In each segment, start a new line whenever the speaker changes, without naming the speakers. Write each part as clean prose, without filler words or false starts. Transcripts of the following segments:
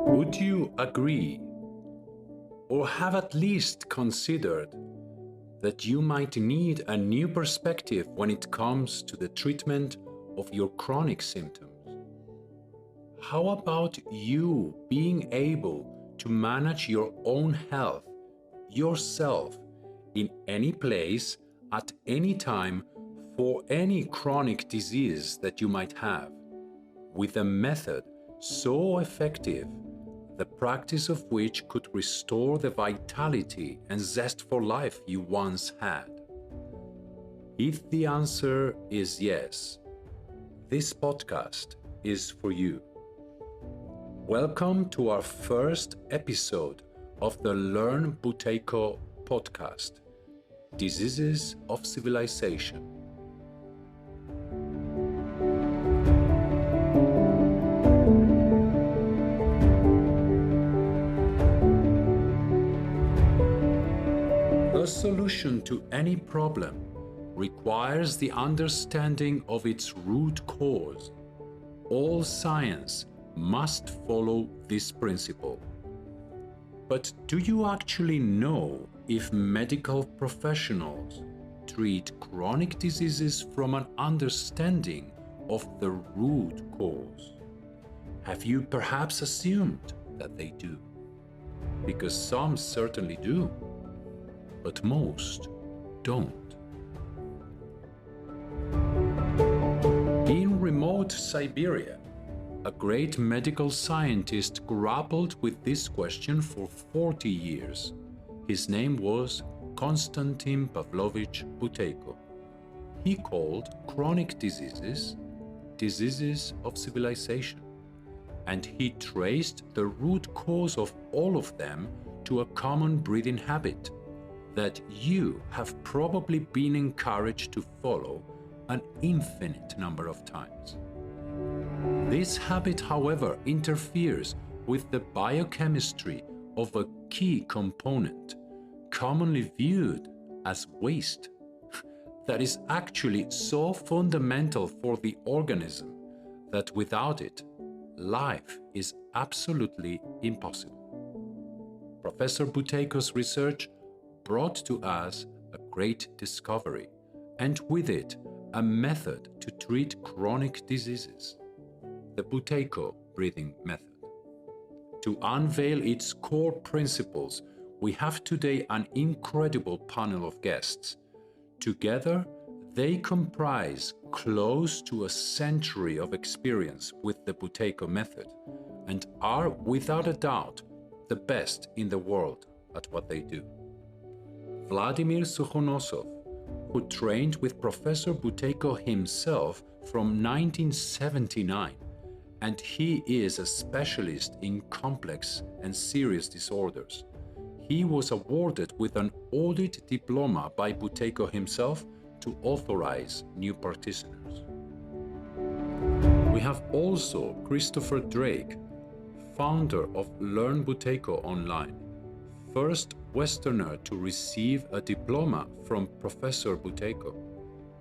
Would you agree, or have at least considered, that you might need a new perspective when it comes to the treatment of your chronic symptoms? How about you being able to manage your own health yourself in any place at any time for any chronic disease that you might have, with a method so effective, the practice of which could restore the vitality and zest for life you once had? If the answer is yes, this podcast is for you. Welcome to our first episode of the Learn Buteyko podcast, Diseases of Civilization. The solution to any problem requires the understanding of its root cause. All science must follow this principle. But do you actually know if medical professionals treat chronic diseases from an understanding of the root cause? Have you perhaps assumed that they do? Because some certainly do, but most don't. In remote Siberia, a great medical scientist grappled with this question for 40 years. His name was Konstantin Pavlovich Buteyko. He called chronic diseases diseases of civilization, and he traced the root cause of all of them to a common breathing habit that you have probably been encouraged to follow an infinite number of times. This habit, however, interferes with the biochemistry of a key component, commonly viewed as waste, that is actually so fundamental for the organism that without it, life is absolutely impossible. Professor Buteyko's research brought to us a great discovery, and with it, a method to treat chronic diseases, the Buteyko breathing method. To unveil its core principles, we have today an incredible panel of guests. Together, they comprise close to a century of experience with the Buteyko method and are, without a doubt, the best in the world at what they do. Vladimir Sukhonosov, who trained with Professor Buteyko himself from 1979, and he is a specialist in complex and serious disorders. He was awarded with an audit diploma by Buteyko himself to authorize new practitioners. We have also Christopher Drake, founder of Learn Buteyko Online, first Westerner to receive a diploma from Professor Buteyko.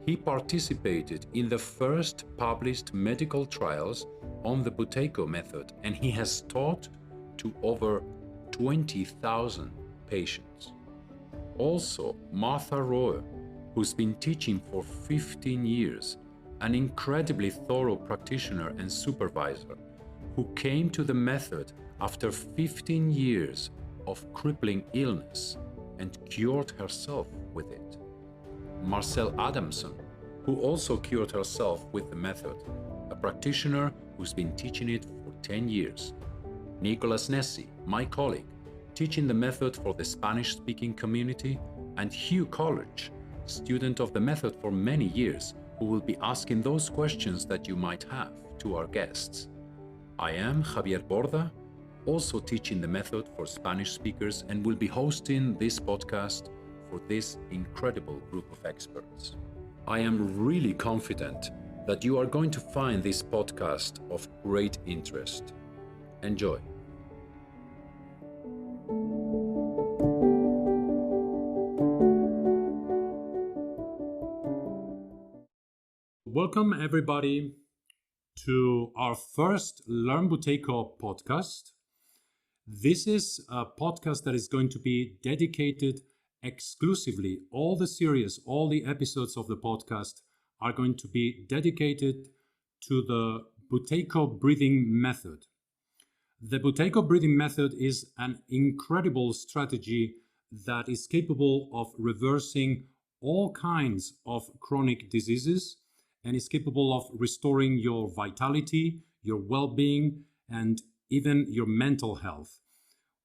He participated in the first published medical trials on the Buteyko method, and he has taught to over 20,000 patients. Also, Martha Rowe, who's been teaching for 15 years, an incredibly thorough practitioner and supervisor, who came to the method after 15 years of crippling illness and cured herself with it. Marcel Adamson, who also cured herself with the method, a practitioner who's been teaching it for 10 years. Nikola, my colleague, teaching the method for the Spanish-speaking community, and Hugh College, student of the method for many years, who will be asking those questions that you might have to our guests. I am Javier Borda, also teaching the method for Spanish speakers, and will be hosting this podcast for this incredible group of experts. I am really confident that you are going to find this podcast of great interest. Enjoy. welcome everybody to our first Learn Buteyko podcast. This is a podcast that is going to be dedicated exclusively, all the series, all the episodes of the podcast are going to be dedicated to the Buteyko breathing method. The Buteyko breathing method is an incredible strategy that is capable of reversing all kinds of chronic diseases and is capable of restoring your vitality, your well-being, and even your mental health.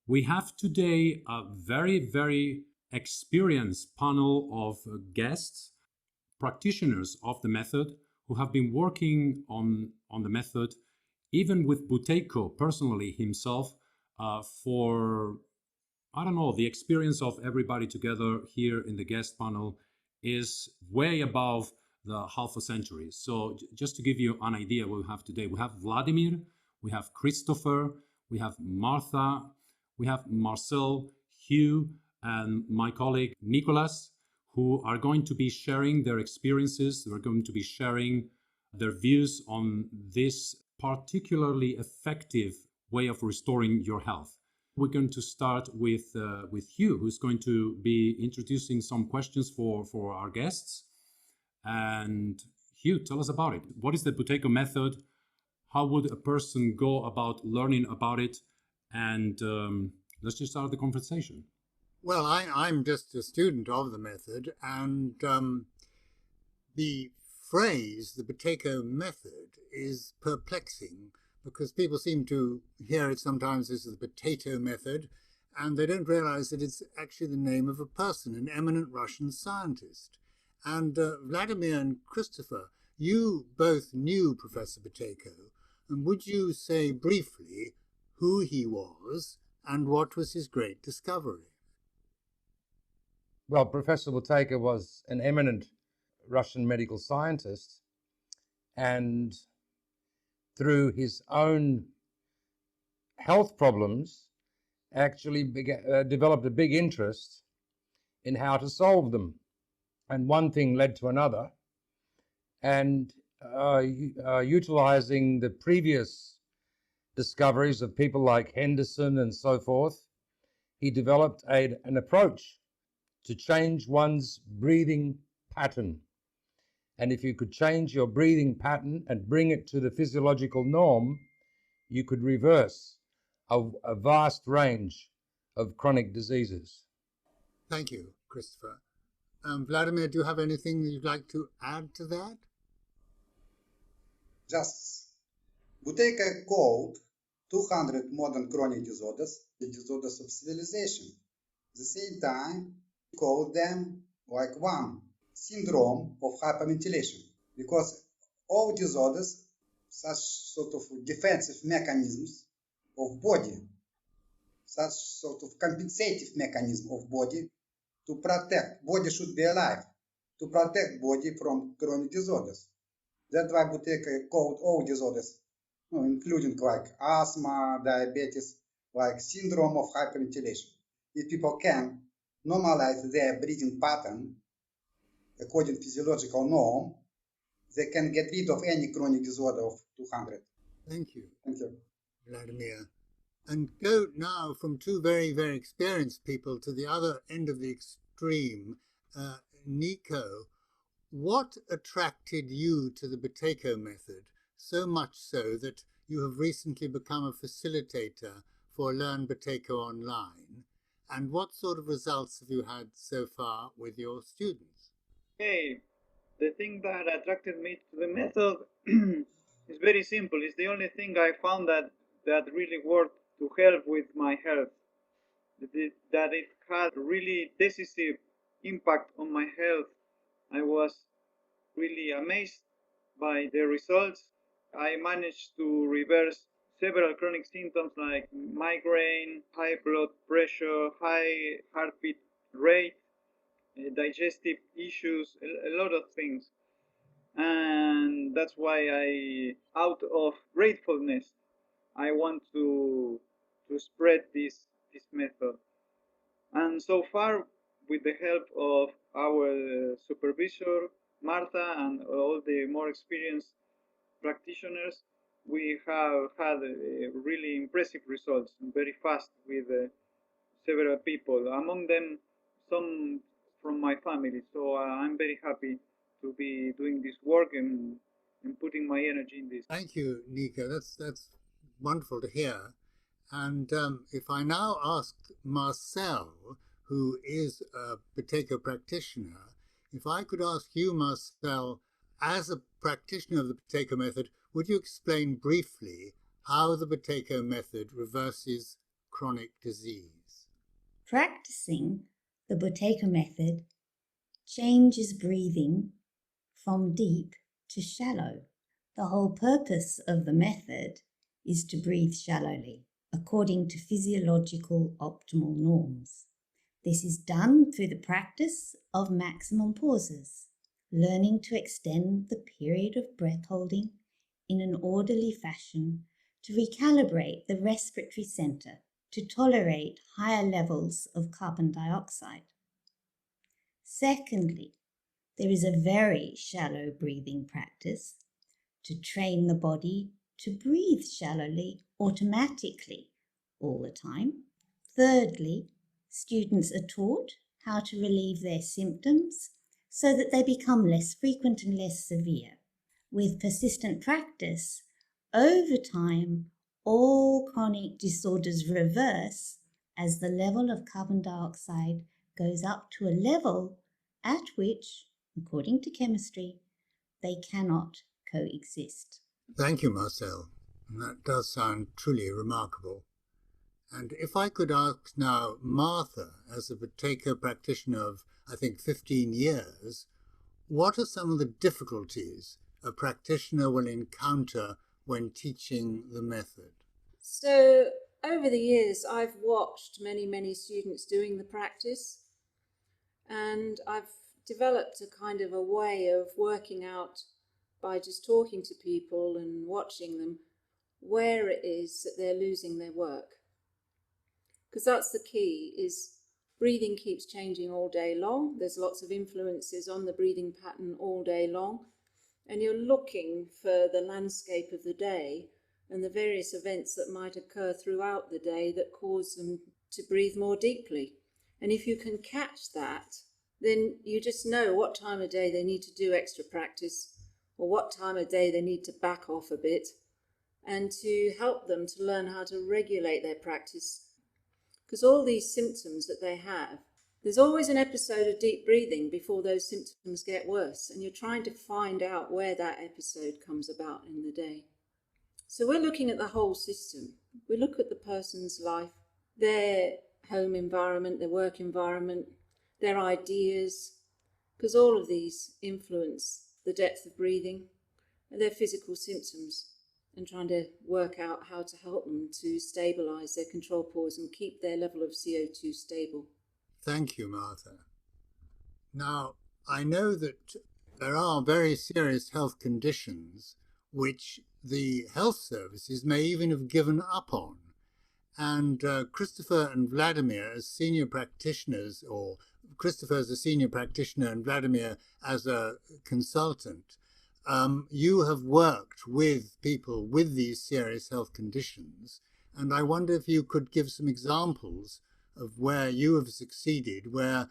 We have today a very, very experienced panel of guests, practitioners of the method who have been working on the method, even with Buteyko personally himself, for, I don't know, the experience of everybody together here in the guest panel is way above the half a century. So just to give you an idea what we have today, we have Vladimir, we have Christopher, we have Martha, we have Marcel, Hugh, and my colleague Nicholas, who are going to be sharing their experiences. They're going to be sharing their views on this particularly effective way of restoring your health. We're going to start with Hugh, who's going to be introducing some questions for our guests. And Hugh, tell us about it. What is the Buteyko method? How would a person go about learning about it? And let's just start the conversation.
Well, I'm just a student of the method, and the phrase, the Buteyko method, is perplexing because people seem to hear it sometimes as the potato method, and they don't realize that it's actually the name of a person, an eminent Russian scientist. And Vladimir and Christopher, you both knew Professor Buteyko, and would you say briefly who he was and what was his great discovery?
Well, Professor Buteyko was an eminent Russian medical scientist, and through his own health problems, actually developed a big interest in how to solve them. And one thing led to another, and utilizing the previous discoveries of people like Henderson and so forth, he developed an approach to change one's breathing pattern. And if you could change your breathing pattern and bring it to the physiological norm, you could reverse a vast range of chronic diseases.
Thank you, Christopher. Vladimir, do you have anything that you'd like to add to that?
Just Buteyko called 200 modern chronic disorders the disorders of civilization. At the same time, he called them like one syndrome of hyperventilation, because all disorders, such sort of defensive mechanisms of body, such sort of compensative mechanism of body to protect, body should be alive, to protect body from chronic disorders. That's why Buteyko called all disorders, including like asthma, diabetes, like syndrome of hyperventilation. If people can normalize their breathing pattern according to physiological norm, they can get rid of any chronic disorder of 200.
Thank you.
Thank you,
Vladimir. And go now from two very, very experienced people to the other end of the extreme. Nico, what attracted you to the Buteyko method, so much so that you have recently become a facilitator for Learn Buteyko Online? And what sort of results have you had so far with your students?
Okay, the thing that attracted me to the method is very simple. It's the only thing I found that really worked to help with my health. That it had really decisive impact on my health. I was really amazed by the results. I managed to reverse several chronic symptoms like migraine, high blood pressure, high heartbeat rate, digestive issues, a lot of things. And that's why out of gratefulness, I want to spread this method. And so far, with the help of our supervisor, Martha and all the more experienced practitioners, we have had really impressive results very fast with several people, among them some from my family. So I'm very happy to be doing this work and putting my energy in this.
Thank you, Nika. That's wonderful to hear. And if I now ask Marcel, who is a Buteyko practitioner, if I could ask you, Marcel, as a practitioner of the Buteyko method, would you explain briefly how the Buteyko method reverses chronic disease?
Practicing the Buteyko method changes breathing from deep to shallow. The whole purpose of the method is to breathe shallowly, according to physiological optimal norms. This is done through the practice of maximum pauses, learning to extend the period of breath holding in an orderly fashion to recalibrate the respiratory center to tolerate higher levels of carbon dioxide. Secondly, there is a very shallow breathing practice to train the body to breathe shallowly automatically all the time. Thirdly, students are taught how to relieve their symptoms so that they become less frequent and less severe. With persistent practice, over time, all chronic disorders reverse as the level of carbon dioxide goes up to a level at which, according to chemistry, they cannot coexist.
Thank you, Marcel. That does sound truly remarkable. And if I could ask now Martha, as a Buteyko practitioner of, I think, 15 years, what are some of the difficulties a practitioner will encounter when teaching the method?
So over the years, I've watched many students doing the practice, and I've developed a kind of a way of working out by just talking to people and watching them where it is that they're losing their work. Because that's the key, is breathing keeps changing all day long. There's lots of influences on the breathing pattern all day long, and you're looking for the landscape of the day and the various events that might occur throughout the day that cause them to breathe more deeply. And if you can catch that, then you just know what time of day they need to do extra practice or what time of day they need to back off a bit, and to help them to learn how to regulate their practice. Because all these symptoms that they have, there's always an episode of deep breathing before those symptoms get worse, and you're trying to find out where that episode comes about in the day. So we're looking at the whole system. We look at the person's life, their home environment, their work environment, their ideas, because all of these influence the depth of breathing and their physical symptoms, and trying to work out how to help them to stabilise their control pause and keep their level of CO2 stable.
Thank you, Martha. Now, I know that there are very serious health conditions which the health services may even have given up on. And Christopher and Vladimir, as senior practitioners, or Christopher as a senior practitioner and Vladimir as a consultant, you have worked with people with these serious health conditions. And I wonder if you could give some examples of where you have succeeded, where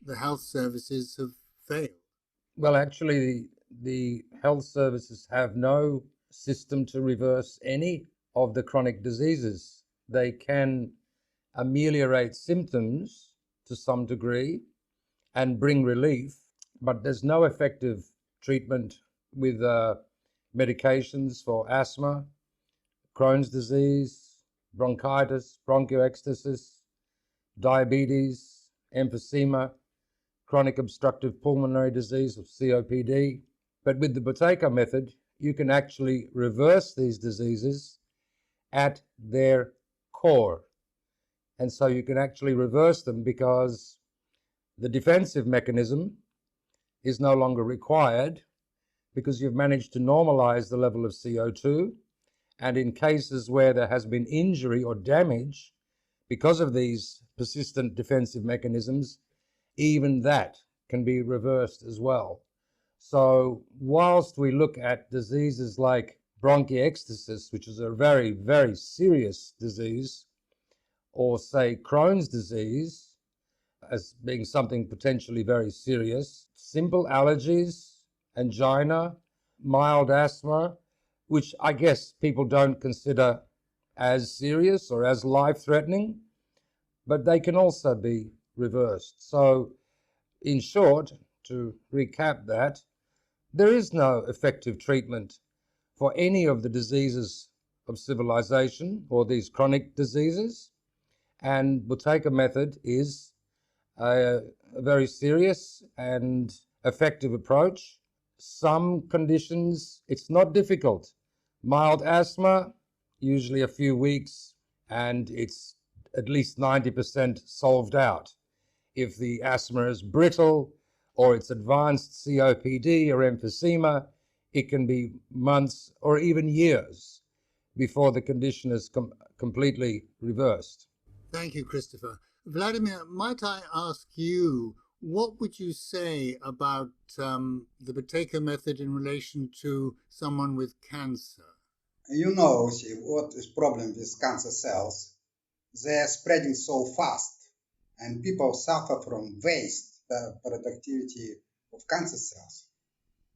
the health services have failed.
Well, actually, the health services have no system to reverse any of the chronic diseases. They can ameliorate symptoms to some degree and bring relief, but there's no effective treatment with medications for asthma, Crohn's disease, bronchitis, bronchiectasis, diabetes, emphysema, chronic obstructive pulmonary disease, or COPD. But with the Buteyko method, you can actually reverse these diseases at their core. And so you can actually reverse them because the defensive mechanism is no longer required, because you've managed to normalize the level of CO2. And in cases where there has been injury or damage because of these persistent defensive mechanisms, even that can be reversed as well. So whilst we look at diseases like bronchiectasis, which is a very, very serious disease, or say Crohn's disease as being something potentially very serious, simple allergies, angina, mild asthma, which I guess people don't consider as serious or as life-threatening, but they can also be reversed. So in short, to recap that, there is no effective treatment for any of the diseases of civilization or these chronic diseases, and Buteyko method is a very serious and effective approach. Some conditions, it's not difficult. Mild asthma, usually a few weeks, and it's at least 90% solved out. If the asthma is brittle or it's advanced COPD or emphysema, it can be months or even years before the condition is completely reversed.
Thank you, Christopher. Vladimir, might I ask you, what would you say about the Buteyko method in relation to someone with cancer?
You know, see, what is problem with cancer cells? They are spreading so fast, and people suffer from waste productivity of cancer cells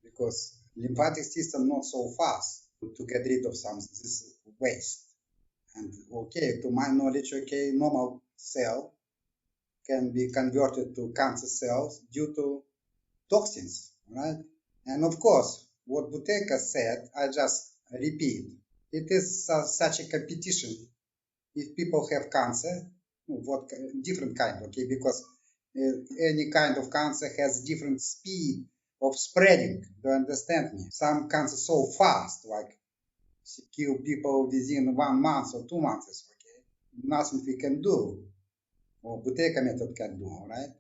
because lymphatic system not so fast to get rid of some this waste. And okay, to my knowledge, okay, normal cell can be converted to cancer cells due to toxins, right? And of course, what Buteyko said, I just repeat. It is such a competition. If people have cancer, what different kind, okay? Because any kind of cancer has different speed of spreading. Do you understand me? Some cancer so fast, like kill people within 1 month or 2 months, okay? Nothing we can do, or Buteyko method can do, all right?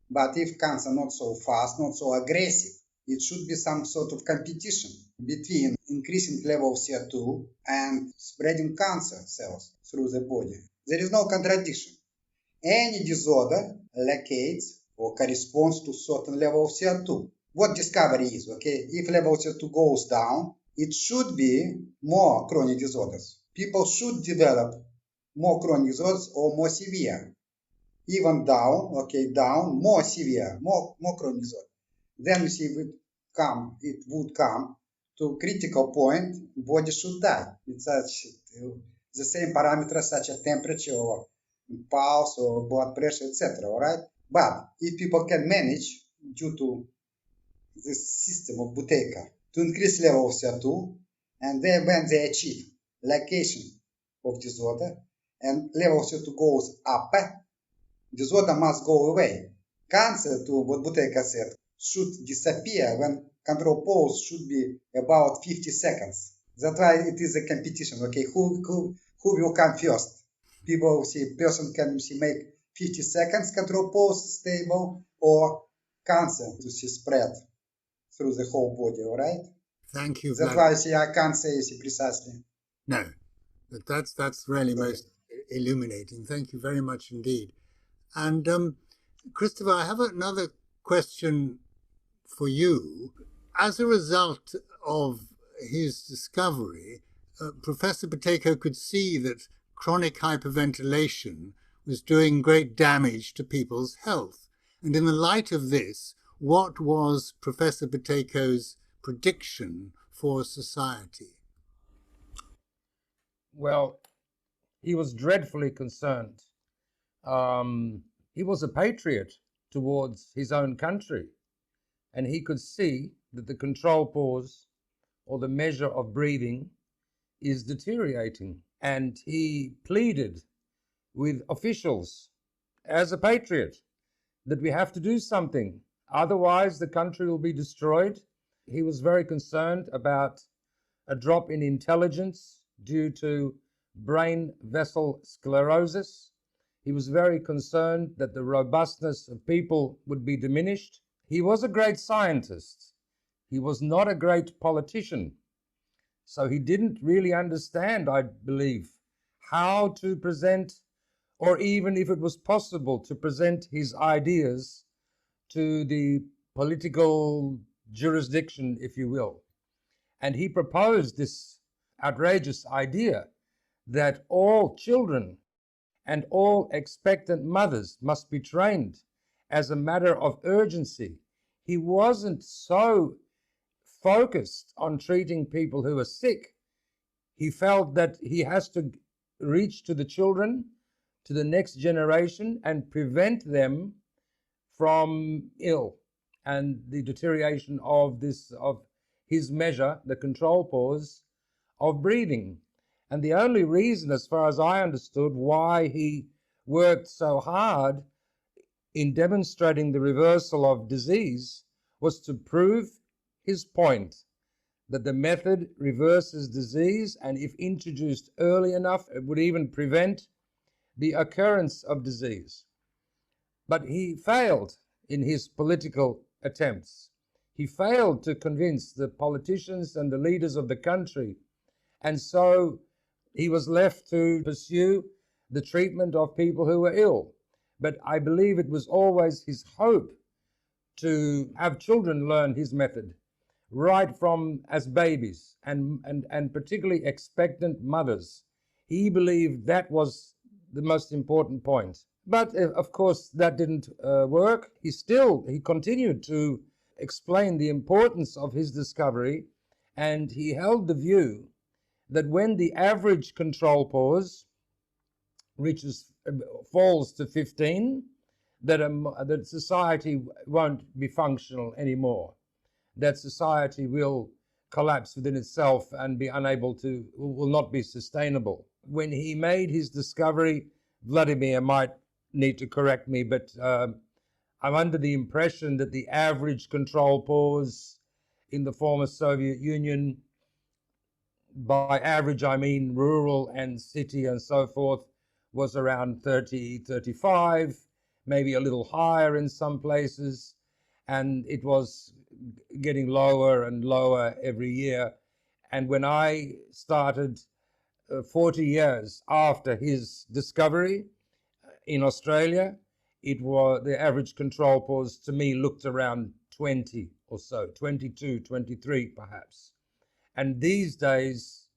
But if cancer not so fast, not so aggressive, it should be some sort of competition between increasing level of CO2 and spreading cancer cells through the body. There is no contradiction. Any disorder locates or corresponds to certain level of CO2. What discovery is, okay? If level of CO2 goes down, it should be more chronic disorders. People should develop more chronic disorders or more severe. Even down, okay, down, more severe, more chronic disorder. Then you see it would come to critical point, body should die. It's such the same parameters such as temperature or pulse or blood pressure, etc. All right, but if people can manage due to this system of Buteyko to increase level of CO2, and then when they achieve location of disorder and level of CO2 goes up, disorder must go away. Cancer, to what Buteyko said, should disappear when control pulse should be about 50 seconds. That's why it is a competition. Okay, who will come first? People see person can see make 50 seconds control pulse stable, or cancer to see spread through the whole body. All right.
Thank you.
That's why I can't say precisely.
No, but that's really most illuminating. Thank you very much indeed. And Christopher, I have another question for you. As a result of his discovery, Professor Buteyko could see that chronic hyperventilation was doing great damage to people's health. And in the light of this, what was Professor Buteyko's prediction for society?
Well, he was dreadfully concerned. He was a patriot towards his own country, and he could see that the control pause or the measure of breathing is deteriorating. And he pleaded with officials as a patriot that we have to do something, otherwise the country will be destroyed. He was very concerned about a drop in intelligence due to brain vessel sclerosis. He was very concerned that the robustness of people would be diminished. He was a great scientist. He was not a great politician. So he didn't really understand, I believe, how to present, or even if it was possible to present his ideas to the political jurisdiction, if you will. And he proposed this outrageous idea that all children and all expectant mothers must be trained as a matter of urgency. He wasn't so focused on treating people who are sick. He felt that he has to reach to the children, to the next generation, and prevent them from ill and the deterioration of his measure, the control pause of breathing. And the only reason, as far as I understood, why he worked so hard in demonstrating the reversal of disease was to prove his point that the method reverses disease, and if introduced early enough, it would even prevent the occurrence of disease. But he failed in his political attempts. He failed to convince the politicians and the leaders of the country, and so he was left to pursue the treatment of people who were ill. But I believe it was always his hope to have children learn his method right from as babies, and particularly expectant mothers. He believed that was the most important point. But of course that didn't work. He continued to explain the importance of his discovery, and he held the view that when the average control pause falls to 15, that society won't be functional anymore, that society will collapse within itself and will not be sustainable. When he made his discovery, Vladimir might need to correct me, but I'm under the impression that the average control pause in the former Soviet Union, by average I mean rural and city and so forth, was around 30, 35, maybe a little higher in some places, and it was getting lower and lower every year. And when I started 40 years after his discovery in Australia, the average control pause to me looked around 20 or so, 22, 23 perhaps. And these days,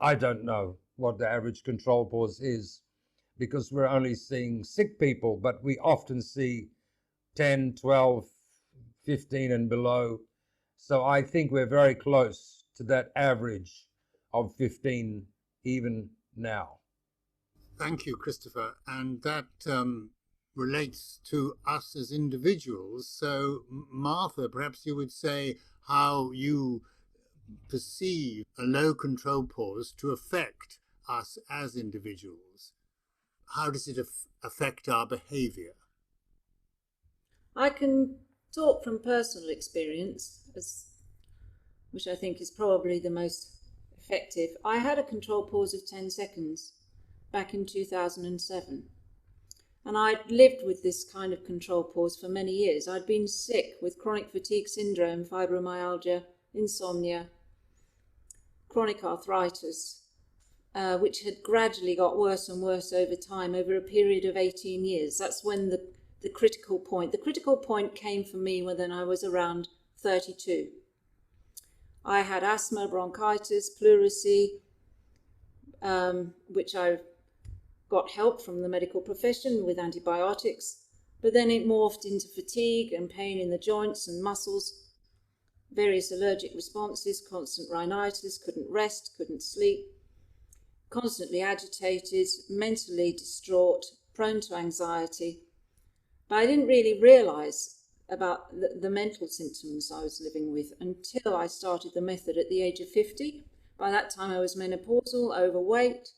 I don't know what the average control pause is, because we're only seeing sick people, but we often see 10, 12, 15 and below. So I think we're very close to that average of 15 even now.
Thank you, Christopher. And that relates to us as individuals. So, Martha, perhaps you would say how you perceive a low control pause to affect us as individuals. How does it affect our behaviour?
I can talk from personal experience, which I think is probably the most effective. I had a control pause of 10 seconds back in 2007. And I'd lived with this kind of control pause for many years. I'd been sick with chronic fatigue syndrome, fibromyalgia, insomnia, chronic arthritis, which had gradually got worse and worse over time, over a period of 18 years. That's when the critical point. The critical point came for me when I was around 32. I had asthma, bronchitis, pleurisy, which I got help from the medical profession with antibiotics, but then it morphed into fatigue and pain in the joints and muscles, various allergic responses, constant rhinitis, couldn't rest, couldn't sleep, constantly agitated, mentally distraught, prone to anxiety. But I didn't really realize about the mental symptoms I was living with until I started the method at the age of 50. By that time I was menopausal, overweight,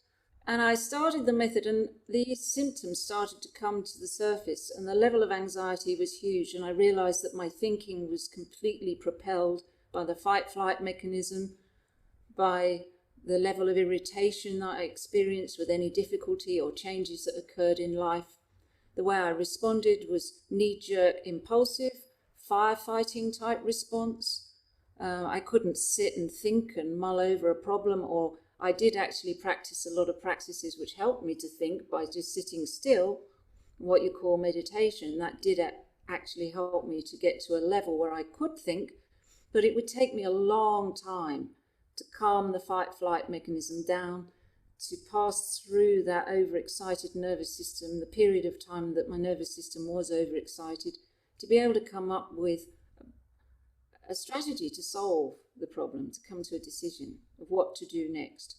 and I started the method and these symptoms started to come to the surface and the level of anxiety was huge, and I realized that my thinking was completely propelled by the fight-flight mechanism, by the level of irritation that I experienced with any difficulty or changes that occurred in life. The way I responded was knee-jerk, impulsive, firefighting type response. I couldn't sit and think and mull over a problem, or I did actually practice a lot of practices which helped me to think by just sitting still, what you call meditation. That did actually help me to get to a level where I could think, but it would take me a long time to calm the fight-flight mechanism down, to pass through that overexcited nervous system, the period of time that my nervous system was overexcited, to be able to come up with a strategy to solve the problem, to come to a decision of what to do next.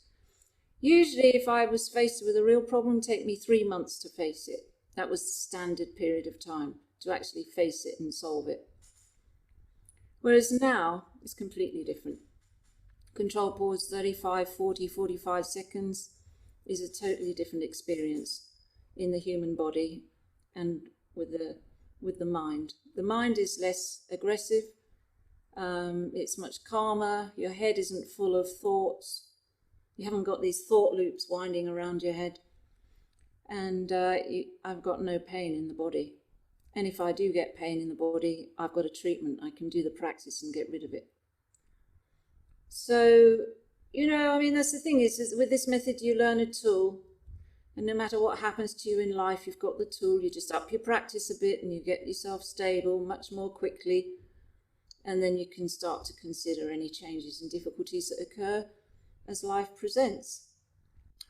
Usually, if I was faced with a real problem, it'd take me 3 months to face it. That was the standard period of time to actually face it and solve it. Whereas now, it's completely different. Control pause 35, 40, 45 seconds is a totally different experience in the human body and with the mind. The mind is less aggressive. It's much calmer. Your head isn't full of thoughts. You haven't got these thought loops winding around your head. And I've got no pain in the body. And if I do get pain in the body, I've got a treatment. I can do the practice and get rid of it. So, that's the thing is with this method, you learn a tool. And no matter what happens to you in life, you've got the tool. You just up your practice a bit and you get yourself stable much more quickly. And then you can start to consider any changes and difficulties that occur as life presents.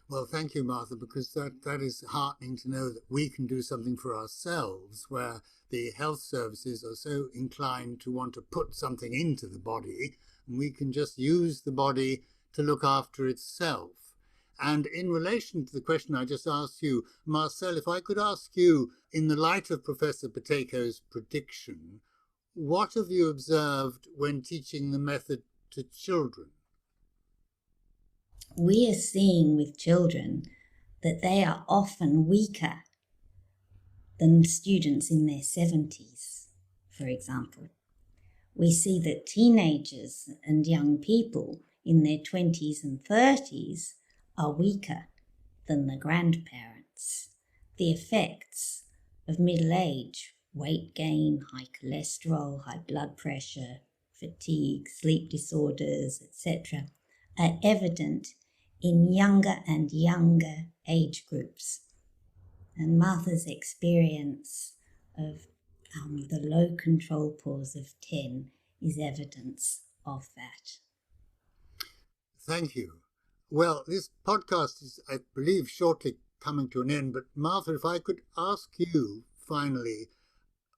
Well, thank you, Martha, because that is heartening to know that we can do something for ourselves where the health services are so inclined to want to put something into the body, and we can just use the body to look after itself. And in relation to the question I just asked you, Marcel, if I could ask you, in the light of Professor Pateko's prediction, what have you observed when teaching the method to children?
We are seeing with children that they are often weaker than students in their 70s, for example. We see that teenagers and young people in their 20s and 30s are weaker than the grandparents. The effects of middle age, weight gain, high cholesterol, high blood pressure, fatigue, sleep disorders, etc., are evident in younger and younger age groups. And Martha's experience of the low control pause of 10 is evidence of that.
Thank you. Well, this podcast is, I believe, shortly coming to an end, but Martha, if I could ask you finally,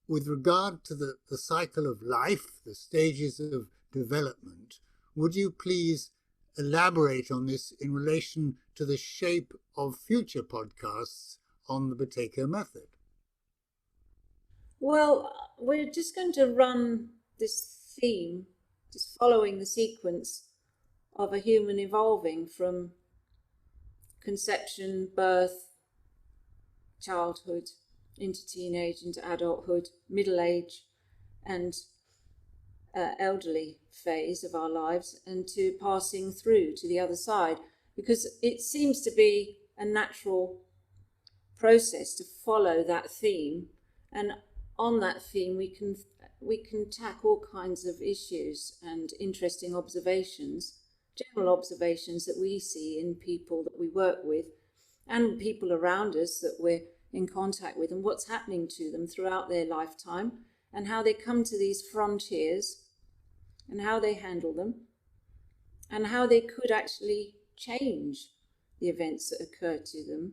with regard to the cycle of life, the stages of development, would you please elaborate on this in relation to the shape of future podcasts on the Pateko method?
Well, we're just going to run this theme, just following the sequence of a human evolving from conception, birth, childhood, into teenage, into adulthood, middle age, and elderly phase of our lives, and to passing through to the other side, because it seems to be a natural process to follow that theme, and on that theme we can tackle all kinds of issues and interesting observations, general observations that we see in people that we work with and people around us that we're in contact with, and what's happening to them throughout their lifetime, and how they come to these frontiers and how they handle them, and how they could actually change the events that occur to them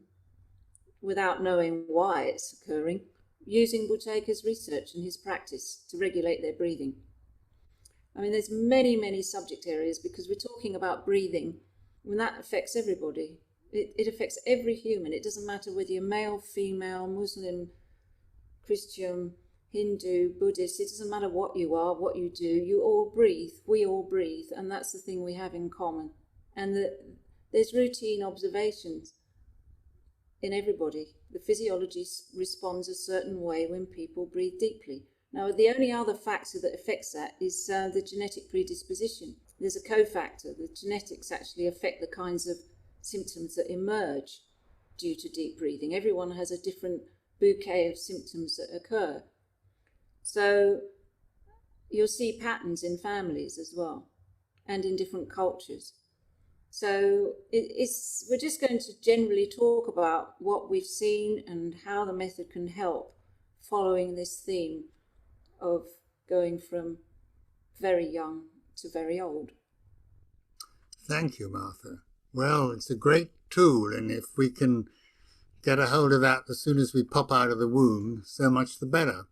without knowing why it's occurring, using Pateko's research and his practice to regulate their breathing. I mean, there's many, many subject areas, because we're talking about breathing, and that affects everybody. It affects every human. It doesn't matter whether you're male, female, Muslim, Christian, Hindu, Buddhist. It doesn't matter what you are, what you do. You all breathe. We all breathe. And that's the thing we have in common. And there's routine observations in everybody. The physiology responds a certain way when people breathe deeply. Now, the only other factor that affects that is the genetic predisposition. There's a cofactor. The genetics actually affect the kinds of symptoms that emerge due to deep breathing. Everyone has a different bouquet of symptoms that occur. So you'll see patterns in families as well, and in different cultures. So we're just going to generally talk about what we've seen and how the method can help following this theme of going from very young to very old.
Thank you, Martha. Well, it's a great tool, and if we can get a hold of that as soon as we pop out of the womb, so much the better.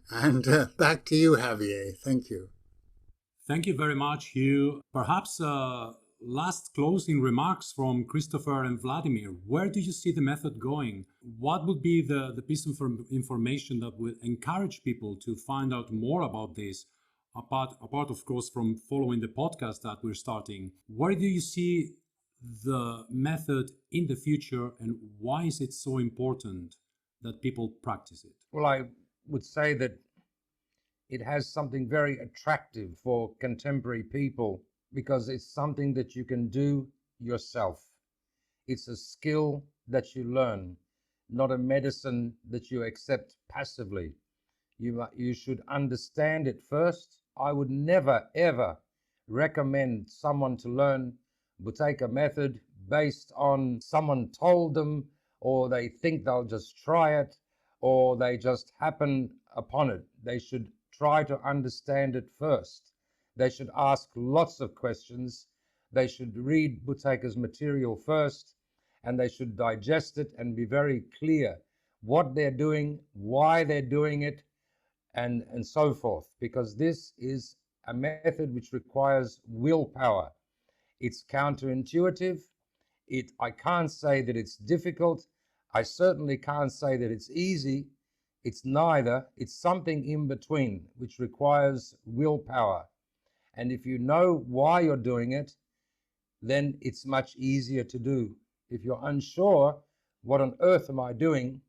And back to you, Javier. Thank you.
Thank you very much, Hugh. Perhaps last closing remarks from Christopher and Vladimir. Where do you see the method going? What would be the piece of information that would encourage people to find out more about this, apart of course from following the podcast that we're starting? Where do you see the method in the future, and why is it so important that people practice it?
Well, I would say that it has something very attractive for contemporary people because it's something that you can do yourself. It's a skill that you learn, not a medicine that you accept passively. You should understand it first. I would never, ever recommend someone to learn Buteyko method based on someone told them, or they think they'll just try it, or they just happen upon it. They should try to understand it first. They should ask lots of questions. They should read Buteyko's material first, and they should digest it and be very clear what they're doing, why they're doing it, and so forth, because this is a method which requires willpower. It's counterintuitive. I can't say that it's difficult. I certainly can't say that it's easy. It's neither. It's something in between, which requires willpower. And if you know why you're doing it, then it's much easier to do. If you're unsure, what on earth am I doing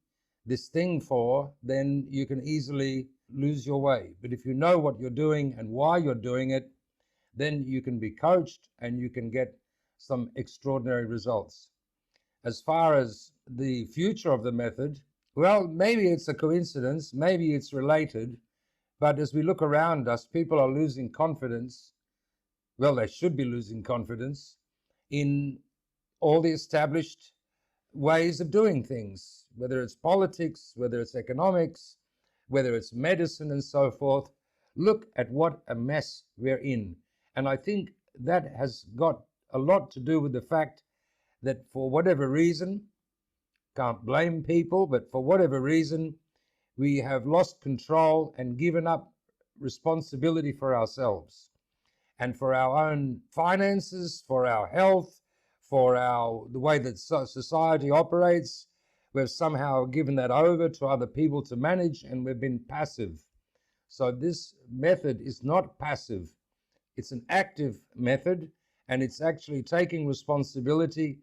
this thing for, then you can easily lose your way. But if you know what you're doing and why you're doing it, then you can be coached and you can get some extraordinary results. As far as the future of the method, well, maybe it's a coincidence, maybe it's related, but as we look around us, people are losing confidence. Well, they should be losing confidence in all the established ways of doing things, whether it's politics, whether it's economics, whether it's medicine and so forth. Look at what a mess we're in. And I think that has got a lot to do with the fact that for whatever reason, can't blame people, but for whatever reason, we have lost control and given up responsibility for ourselves and for our own finances, for our health, for the way that society operates. We've somehow given that over to other people to manage, and we've been passive. So this method is not passive. It's an active method, and it's actually taking responsibility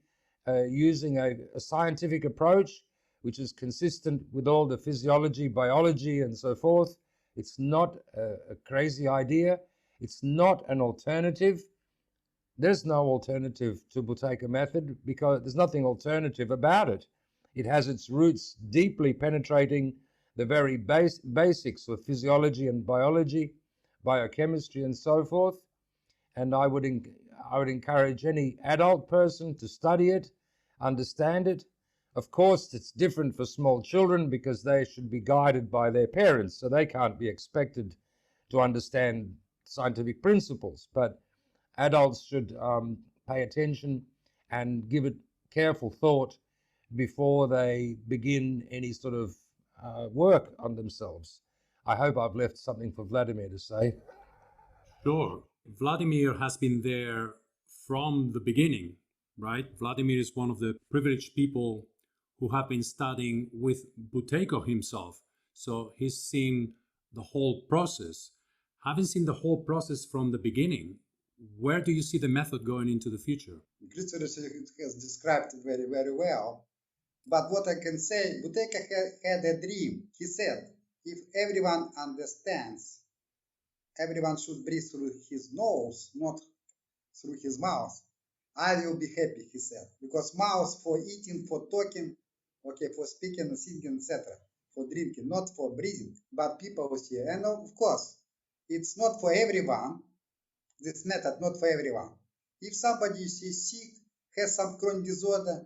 using a scientific approach, which is consistent with all the physiology, biology, and so forth. It's not a crazy idea. It's not an alternative. There's no alternative to Buteyko method because there's nothing alternative about it. It has its roots deeply penetrating the very basics of physiology and biology, biochemistry, and so forth. And I would encourage any adult person to study it, understand it. Of course, it's different for small children because they should be guided by their parents, so they can't be expected to understand scientific principles. But adults should pay attention and give it careful thought before they begin any sort of work on themselves. I hope I've left something for Vladimir to say.
Sure. Vladimir has been there from the beginning, right? Vladimir is one of the privileged people who have been studying with Buteyko himself. So he's seen the whole process. Having seen the whole process from the beginning, where do you see the method going into the future?
Christopher has described it very, very well. But what I can say, Buteyko had a dream. He said, if everyone understands, everyone should breathe through his nose, not through his mouth. I will be happy, he said, because mouth for eating, for talking, okay, for speaking, singing, etc., for drinking, not for breathing. But people here, and of course, it's not for everyone. This method not for everyone. If somebody is sick, has some chronic disorder,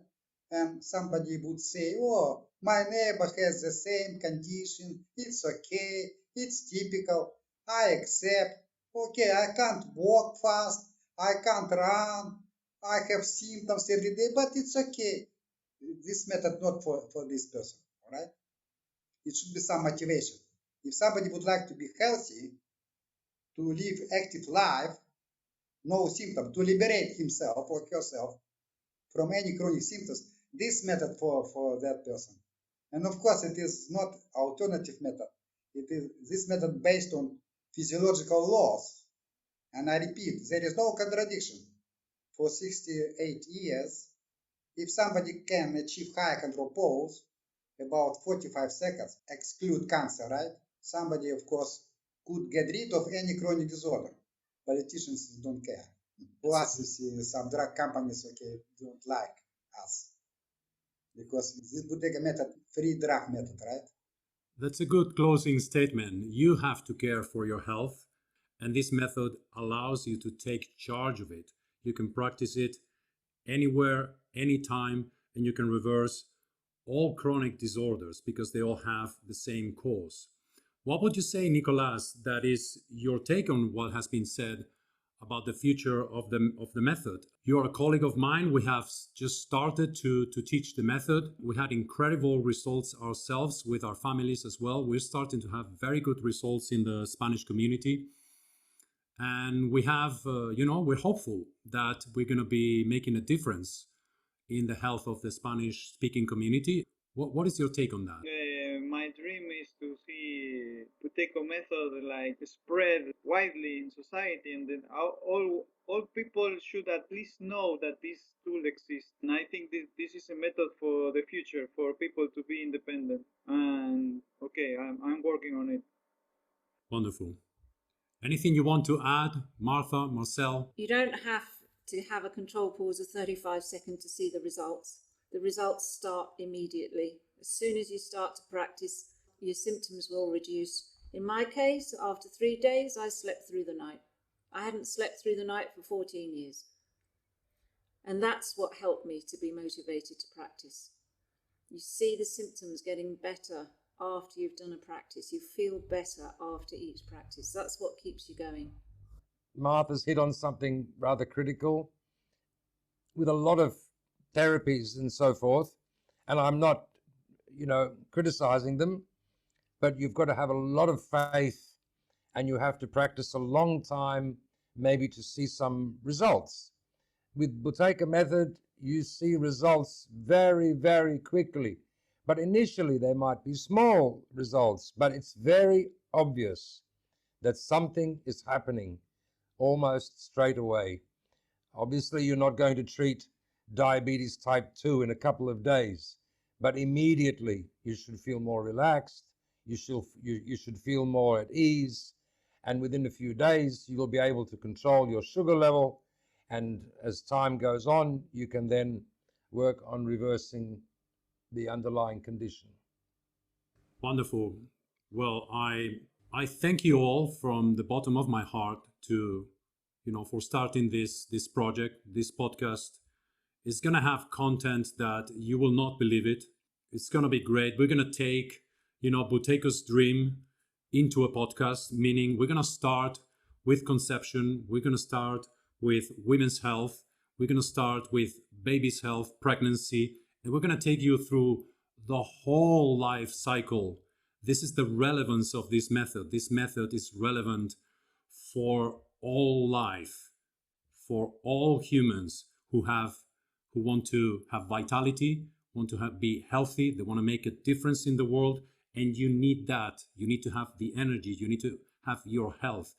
and somebody would say, oh, my neighbor has the same condition, it's okay, It's typical. I accept. Okay, I can't walk fast. I can't run. I have symptoms every day, but it's okay. This method not for this person, all right? It should be some motivation. If somebody would like to be healthy, to live active life, no symptom, to liberate himself or herself from any chronic symptoms, this method for that person. And of course, it is not alternative method. It is this method based on physiological laws. And I repeat, there is no contradiction. For 68 years, if somebody can achieve high control pose, about 45 seconds, exclude cancer, right? Somebody, of course, could get rid of any chronic disorder. Politicians don't care. Plus, you see, some drug companies, okay, don't like us. Because this Buteyko method, free drug method, right?
That's a good closing statement. You have to care for your health, and this method allows you to take charge of it. You can practice it anywhere, anytime, and you can reverse all chronic disorders because they all have the same cause. What would you say, Nicolas, that is your take on what has been said about the future of the method? You're a colleague of mine. We have just started to teach the method. We had incredible results ourselves with our families as well. We're starting to have very good results in the Spanish community. And we have, we're hopeful that we're going to be making a difference in the health of the Spanish-speaking community. What is your take on that?
My dream is to see Buteyko method like spread widely in society, and then all people should at least know that this tool exists. And I think this is a method for the future for people to be independent. And okay, I'm working on it.
Wonderful. Anything you want to add, Martha, Marcel?
You don't have to have a control pause of 35 seconds to see the results. The results start immediately. As soon as you start to practice, your symptoms will reduce. In my case, after 3 days, I slept through the night. I hadn't slept through the night for 14 years. And that's what helped me to be motivated to practice. You see the symptoms getting better after you've done a practice. You feel better after each practice. That's what keeps you going.
Martha's hit on something rather critical. With a lot of therapies and so forth, and I'm not, criticizing them, but you've got to have a lot of faith and you have to practice a long time, maybe to see some results. With Buteyko method, you see results very, very quickly. But initially, they might be small results, but it's very obvious that something is happening almost straight away. Obviously, you're not going to treat diabetes type 2 in a couple of days, but immediately you should feel more relaxed, you should feel more at ease, and within a few days, you'll be able to control your sugar level, and as time goes on, you can then work on reversing the underlying condition.
Wonderful. Well, I thank you all from the bottom of my heart for starting this project. This podcast is going to have content that you will not believe it. It's going to be great. We're going to take, Buteyko's dream into a podcast, meaning we're going to start with conception. We're going to start with women's health. We're going to start with baby's health, pregnancy, and we're going to take you through the whole life cycle. This is the relevance of this method. This method is relevant for all life, for all humans who want to have vitality, want to be healthy, they want to make a difference in the world, and you need that. You need to have the energy, you need to have your health.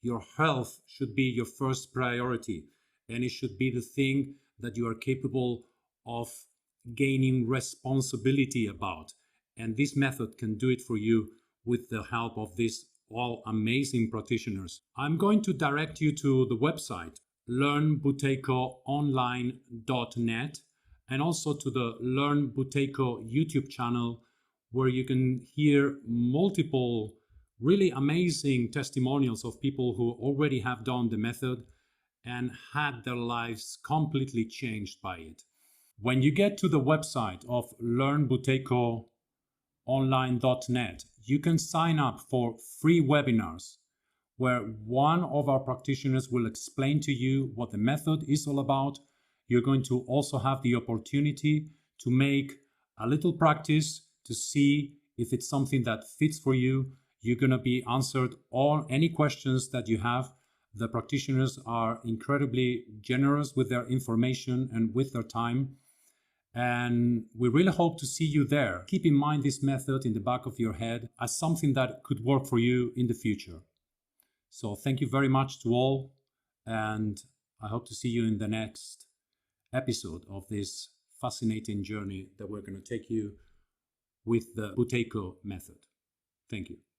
Your health should be your first priority, and it should be the thing that you are capable of gaining responsibility about. And this method can do it for you with the help of these all amazing practitioners. I'm going to direct you to the website learnbuteykoonline.net and also to the Learn Buteyko YouTube channel, where you can hear multiple really amazing testimonials of people who already have done the method and had their lives completely changed by it. When you get to the website of learnbuteykoonline.net, you can sign up for free webinars where one of our practitioners will explain to you what the method is all about. You're going to also have the opportunity to make a little practice to see if it's something that fits for you. You're going to be answered all any questions that you have. The practitioners are incredibly generous with their information and with their time. And we really hope to see you there. Keep in mind this method in the back of your head as something that could work for you in the future. So thank you very much to all, and I hope to see you in the next episode of this fascinating journey that we're going to take you with the Buteyko method. Thank you.